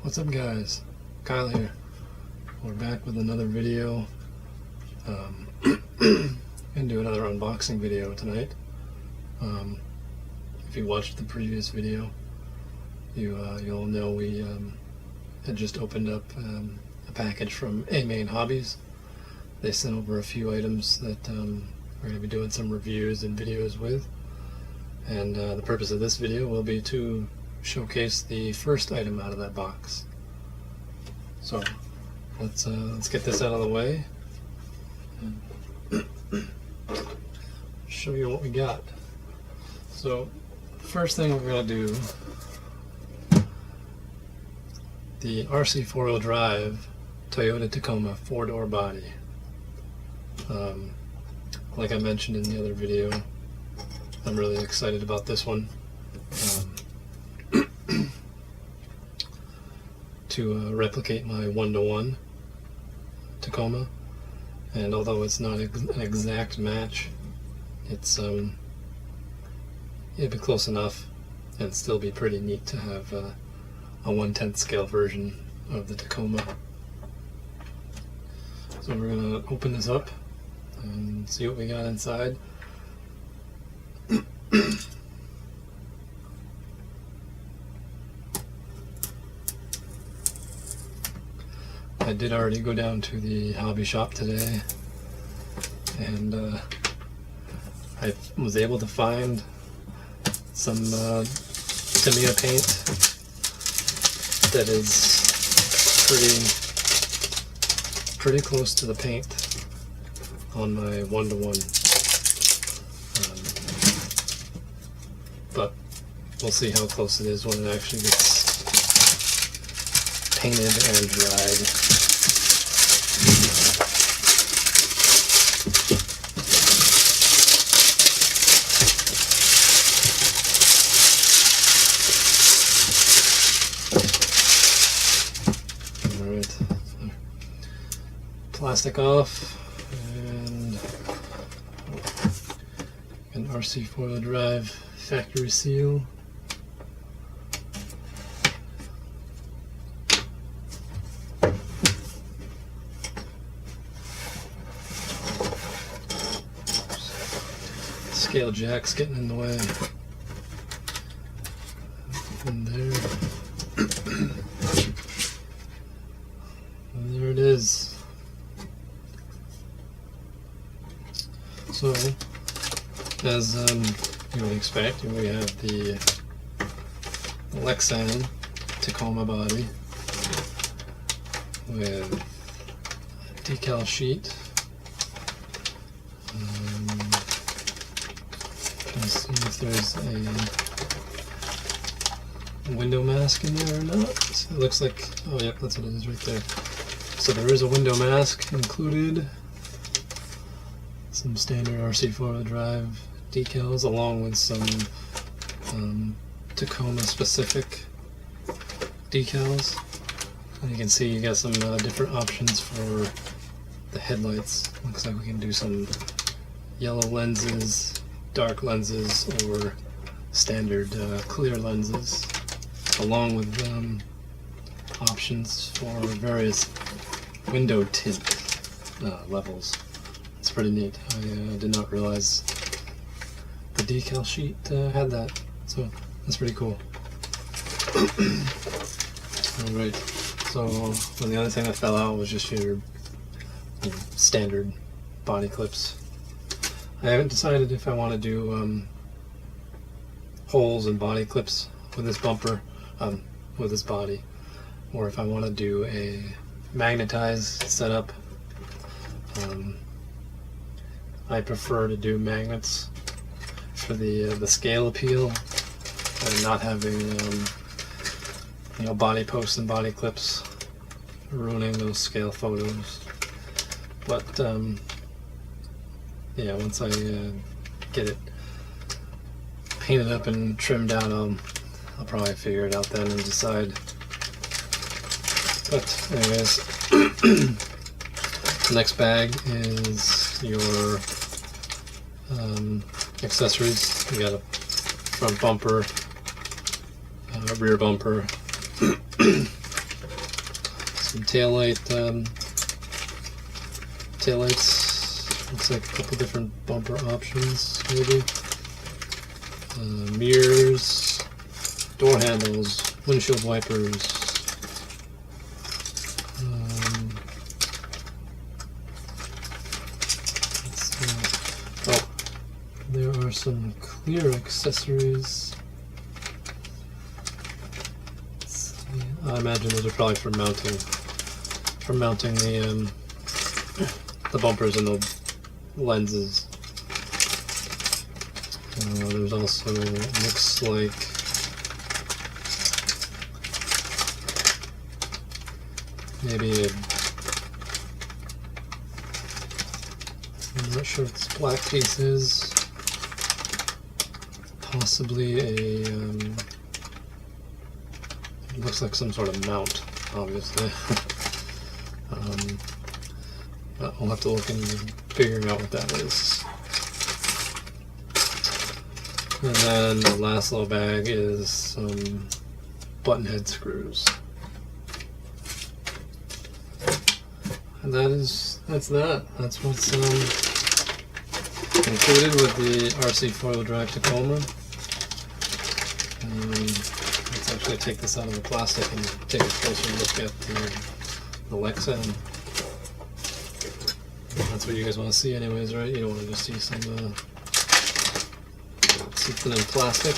What's up guys, Kyle here. We're back with another video. Gonna do another unboxing video tonight. If you watched the previous video, you'll know we had just opened up a package from AMain Hobbies. They sent over a few items that we're going to be doing some reviews and videos with, and the purpose of this video will be to showcase the first item out of that box. So let's get this out of the way and show you what we got. So first thing we're going to do, the RC4WD Toyota Tacoma 4-door body. Like I mentioned in the other video, I'm really excited about this one. To replicate my 1-to-1 Tacoma, and although it's not an exact match, it's it'd be close enough and still be pretty neat to have a 1/10 scale version of the Tacoma. So we're gonna open this up and see what we got inside. I did already go down to the hobby shop today, and I was able to find some Tamiya paint that is pretty close to the paint on my 1-to-1, but we'll see how close it is when it actually gets painted and dried. Alright, plastic off, and an RC4WD factory seal. Scale jack's getting in the way. And there it is. So, as you would expect, we have the lexan Tacoma body with a decal sheet. Let's see if there's a window mask in there or not. So it looks like, oh yeah, that's what it is right there. So there is a window mask included, some standard RC4WD decals, along with some Tacoma specific decals. And you can see you got some different options for the headlights. Looks like we can do some yellow lenses, dark lenses, or standard clear lenses, along with options for various window tint levels. It's pretty neat. I did not realize the decal sheet had that, so that's pretty cool. Alright, so the other thing that fell out was just your standard body clips. I haven't decided if I want to do holes and body clips with this bumper, with this body, or if I want to do a magnetized setup. I prefer to do magnets for the scale appeal, and not having body posts and body clips ruining those scale photos. But yeah, once I get it painted up and trimmed out, I'll probably figure it out then and decide. But anyways, the next bag is your accessories. You got a front bumper, rear bumper, some taillights. Looks like a couple different bumper options, maybe. Mirrors, door handles, windshield wipers. There are some clear accessories. I imagine those are probably for mounting the bumpers and the lenses. There's also, looks like, maybe I'm not sure what this black piece is. Possibly a, it looks like some sort of mount, obviously. But I'll have to look into figuring out what that is. And then the last little bag is some button head screws. And that's that. That's what's included with the RC4WD Tacoma. Let's actually take this out of the plastic and take a closer look at the lexan. That's what you guys want to see anyways, right? You don't want to just see something in plastic.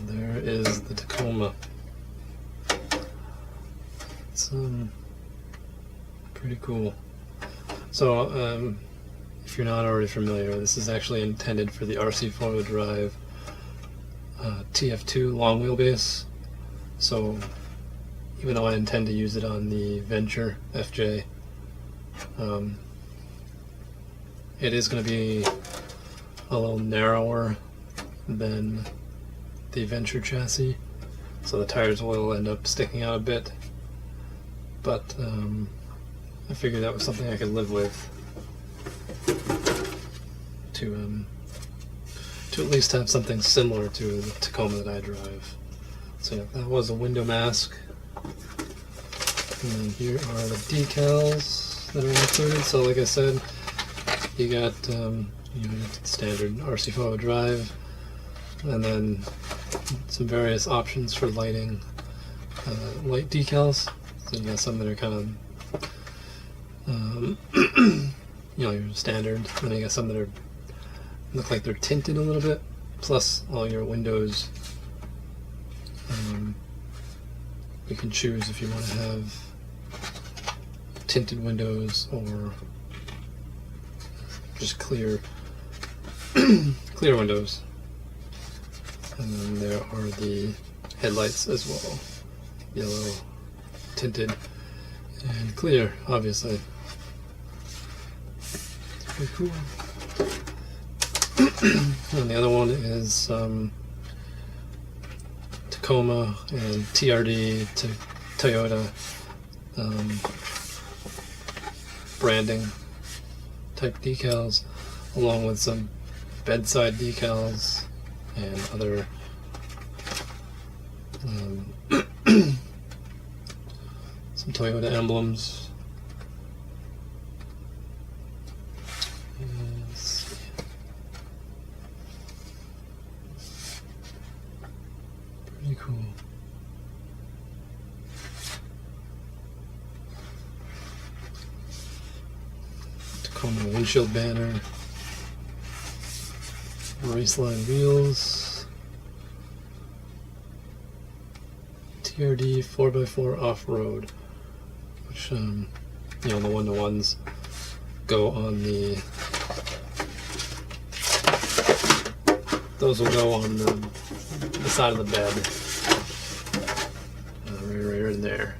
There is the Tacoma. It's pretty cool. So if you're not already familiar, this is actually intended for the RC4WD drive TF2 long wheelbase. So even though I intend to use it on the Venture FJ, it is going to be a little narrower than the Venture chassis, so the tires will end up sticking out a bit, but I figured that was something I could live with to at least have something similar to the Tacoma that I drive. So yeah, that was a window mask. And then here are the decals that are included. So like I said, you got the standard RC4WD drive, and then some various options for lighting, light decals. So you got some that are kind of your standard, and then you got some that are look like they're tinted a little bit, plus all your windows. You can choose if you want to have tinted windows or just clear windows. And then there are the headlights as well, yellow, tinted, and clear, obviously. It's pretty cool. And the other one is Tacoma and TRD to Toyota branding type decals, along with some bedside decals and other some Toyota emblems. Pretty cool. Tacoma windshield banner, raceline wheels, TRD 4x4 off-road, which the one-to-ones go on the. Those will go on the side of the bed, right in there.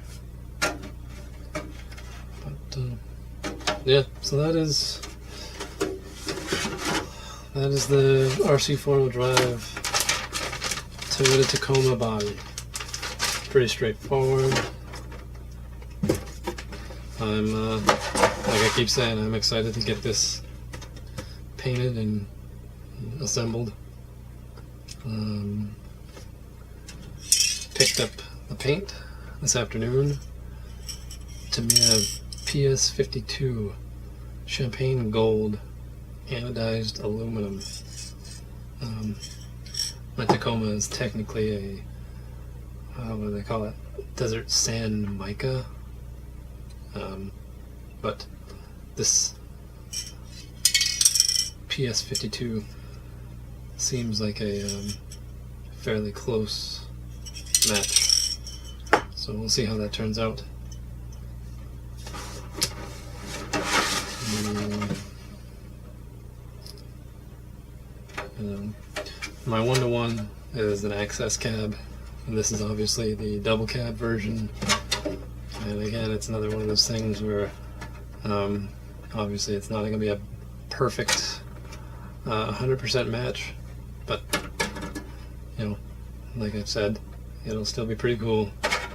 But yeah, so that is the RC4WD drive Toyota Tacoma body. Pretty straightforward. I'm like I keep saying, I'm excited to get this painted and assembled. Picked up the paint this afternoon. Tamiya PS52 Champagne Gold anodized aluminum. My Tacoma is technically a, what do they call it? Desert sand mica. But this PS52 seems like a fairly close match. So we'll see how that turns out. My 1-to-1 is an access cab, and this is obviously the double cab version. And again, it's another one of those things where obviously it's not going to be a perfect 100% match, but you know, like I've said, it'll still be pretty cool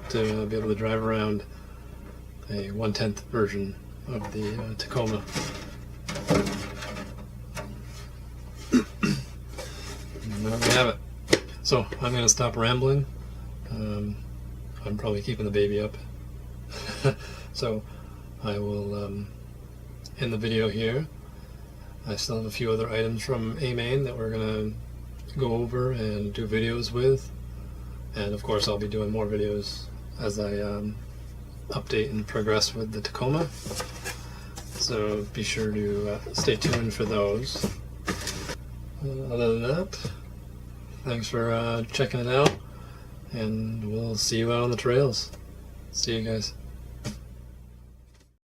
to be able to drive around a 1/10 version of the Tacoma. And there we have it. So I'm going to stop rambling. I'm probably keeping the baby up. So I will end the video here. I still have a few other items from AMain that we're going to go over and do videos with. And of course I'll be doing more videos as I update and progress with the Tacoma. So be sure to stay tuned for those. Other than that, thanks for checking it out, and we'll see you out on the trails. See you guys.